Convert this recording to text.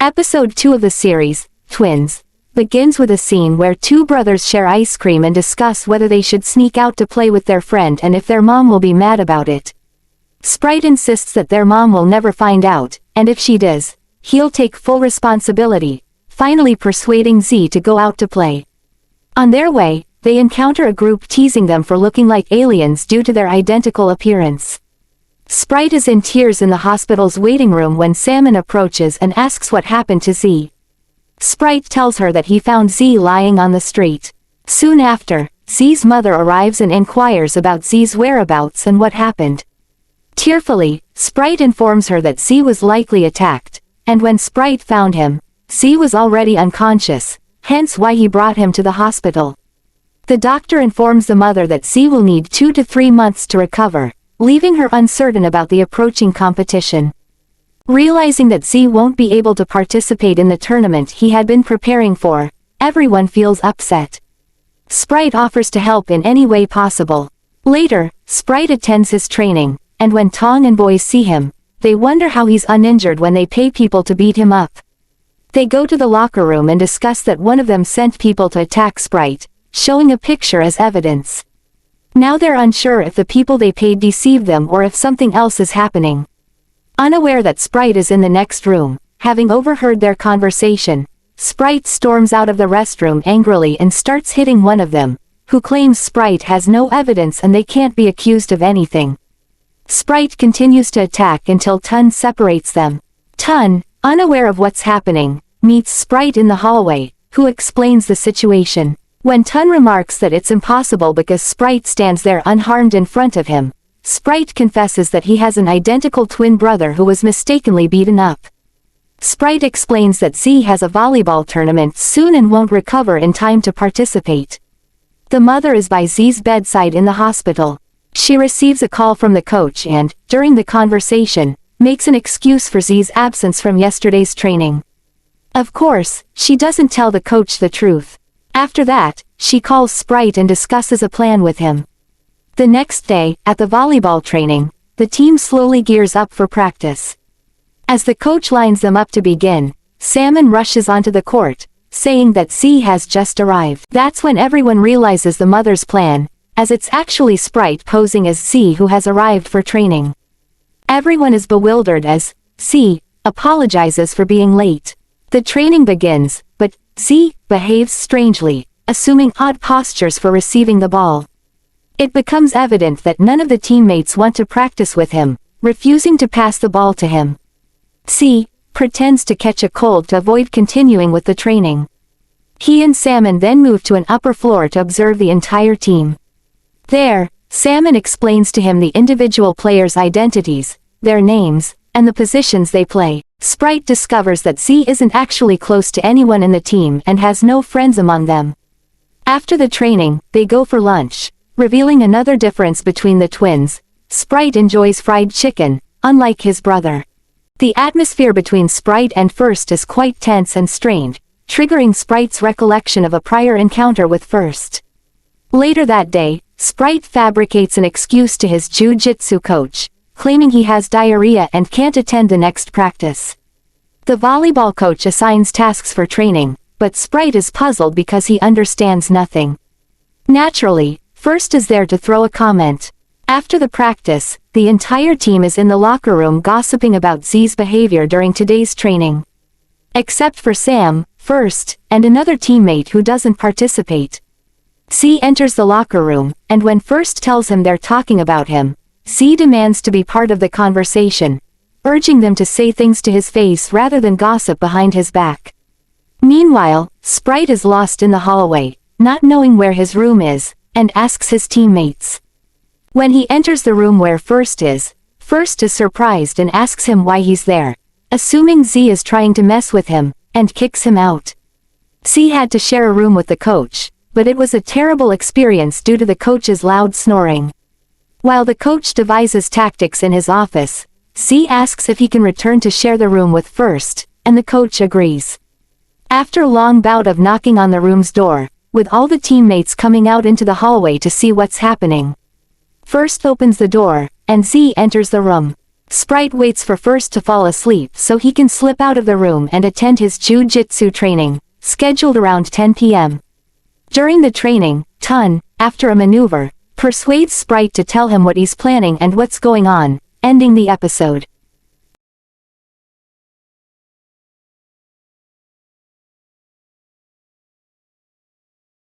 Episode 2 of the series, Twins, begins with a scene where two brothers share ice cream and discuss whether they should sneak out to play with their friend and if their mom will be mad about it. Sprite insists that their mom will never find out, and if she does, he'll take full responsibility, finally persuading Z to go out to play. On their way, they encounter a group teasing them for looking like aliens due to their identical appearance. Sprite is in tears in the hospital's waiting room when Salmon approaches and asks what happened to Z. Sprite tells her that he found Z lying on the street. Soon after, Z's mother arrives and inquires about Z's whereabouts and what happened. Tearfully, Sprite informs her that Z was likely attacked, and when Sprite found him, Z was already unconscious, hence why he brought him to the hospital. The doctor informs the mother that Z will need 2 to 3 months to recover, leaving her uncertain about the approaching competition. Realizing that Z won't be able to participate in the tournament he had been preparing for, everyone feels upset. Sprite offers to help in any way possible. Later, Sprite attends his training, and when Tong and boys see him, they wonder how he's uninjured when they pay people to beat him up. They go to the locker room and discuss that one of them sent people to attack Sprite, showing a picture as evidence. Now they're unsure if the people they paid deceived them or if something else is happening. Unaware that Sprite is in the next room, having overheard their conversation, Sprite storms out of the restroom angrily and starts hitting one of them, who claims Sprite has no evidence and they can't be accused of anything. Sprite continues to attack until Tun separates them. Tun, unaware of what's happening, meets Sprite in the hallway, who explains the situation. When Tun remarks that it's impossible because Sprite stands there unharmed in front of him, Sprite confesses that he has an identical twin brother who was mistakenly beaten up. Sprite explains that Z has a volleyball tournament soon and won't recover in time to participate. The mother is by Z's bedside in the hospital. She receives a call from the coach and, during the conversation, makes an excuse for Z's absence from yesterday's training. Of course, she doesn't tell the coach the truth. After that, she calls Sprite and discusses a plan with him. The next day, at the volleyball training, the team slowly gears up for practice. As the coach lines them up to begin, Salmon rushes onto the court, saying that Z has just arrived. That's when everyone realizes the mother's plan, as it's actually Sprite posing as Z who has arrived for training. Everyone is bewildered as Z apologizes for being late. The training begins, but Z behaves strangely, assuming odd postures for receiving the ball. It becomes evident that none of the teammates want to practice with him, refusing to pass the ball to him. Z pretends to catch a cold to avoid continuing with the training. He and Salmon then move to an upper floor to observe the entire team. There, Salmon explains to him the individual players' identities, their names, and the positions they play. Sprite discovers that Z isn't actually close to anyone in the team and has no friends among them. After the training, they go for lunch, revealing another difference between the twins. Sprite enjoys fried chicken, unlike his brother. The atmosphere between Sprite and First is quite tense and strained, triggering Sprite's recollection of a prior encounter with First. Later that day, Sprite fabricates an excuse to his jiu-jitsu coach, claiming he has diarrhea and can't attend the next practice. The volleyball coach assigns tasks for training, but Sprite is puzzled because he understands nothing. Naturally, First is there to throw a comment. After the practice, the entire team is in the locker room gossiping about Z's behavior during today's training. Except for Sam, First, and another teammate who doesn't participate. Z enters the locker room, and when First tells him they're talking about him, Z demands to be part of the conversation, urging them to say things to his face rather than gossip behind his back. Meanwhile, Sprite is lost in the hallway, not knowing where his room is, and asks his teammates. When he enters the room where First is surprised and asks him why he's there, assuming Z is trying to mess with him, and kicks him out. Z had to share a room with the coach, but it was a terrible experience due to the coach's loud snoring. While the coach devises tactics in his office, Z asks if he can return to share the room with First, and the coach agrees. After a long bout of knocking on the room's door, with all the teammates coming out into the hallway to see what's happening, First opens the door, and Z enters the room. Sprite waits for First to fall asleep so he can slip out of the room and attend his jiu-jitsu training, scheduled around 10 p.m. During the training, Tun, after a maneuver, persuades Sprite to tell him what he's planning and what's going on, ending the episode.